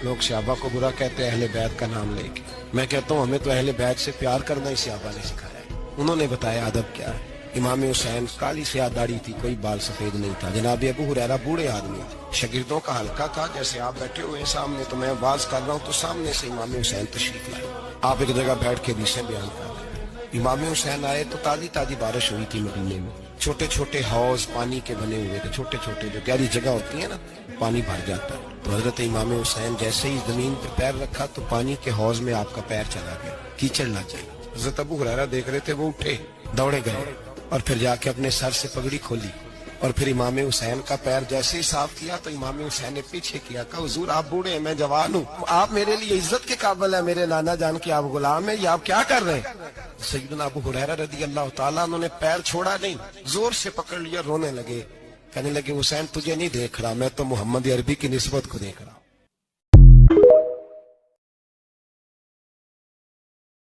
لوگ صحابہ کو برا کہتے ہیں اہل بیت کا نام لے کے. میں کہتا ہوں ہمیں تو اہل بیت سے پیار کرنا ہی صحابہ نے سکھایا ہے. انہوں نے بتایا ادب کیا ہے. امام حسین کالی سیاہ داڑھی تھی, کوئی بال سفید نہیں تھا. جناب ابو ہریرہ بوڑھے آدمی تھے, شاگردوں کا حلقہ تھا. جیسے آپ بیٹھے ہوئے ہیں سامنے تو میں آواز کر رہا ہوں تو سامنے سے امام حسین تشریف لائے. آپ ایک جگہ بیٹھ کے حدیثیں بیان کر رہے ہیں. امام حسین آئے تو تازی تازی بارش ہوئی تھی مدینے میں. چھوٹے چھوٹے حوض پانی کے بنے ہوئے تھے, چھوٹے چھوٹے جو گہری جگہ ہوتی ہے نا, پانی بھر جاتا ہے. تو حضرت امام حسین جیسے ہی زمین پہ پیر رکھا تو پانی کے حوض میں آپ کا پیر چلا گیا, کیچڑ لگ گئی. حضرت ابو ہریرہ دیکھ رہے تھے, وہ اٹھے, دوڑے گئے اور پھر جا کے اپنے سر سے پگڑی کھولی اور پھر امام حسین کا پیر جیسے ہی صاف کیا تو امام حسین نے پیچھے کیا, کہا حضور آپ بوڑھے ہیں, میں جوان ہوں, آپ میرے لیے عزت کے قابل ہیں, میرے نانا جان کے آپ غلام ہیں, یہ آپ کیا کر رہے ہیں. سیدنا ابو ہریرہ رضی اللہ تعالیٰ انہوں نے پیر چھوڑا نہیں, زور سے پکڑ لیا, رونے لگے, کہنے لگے حسین تجھے نہیں دیکھ رہا, میں تو محمد عربی کی نسبت کو دیکھ رہا ہوں.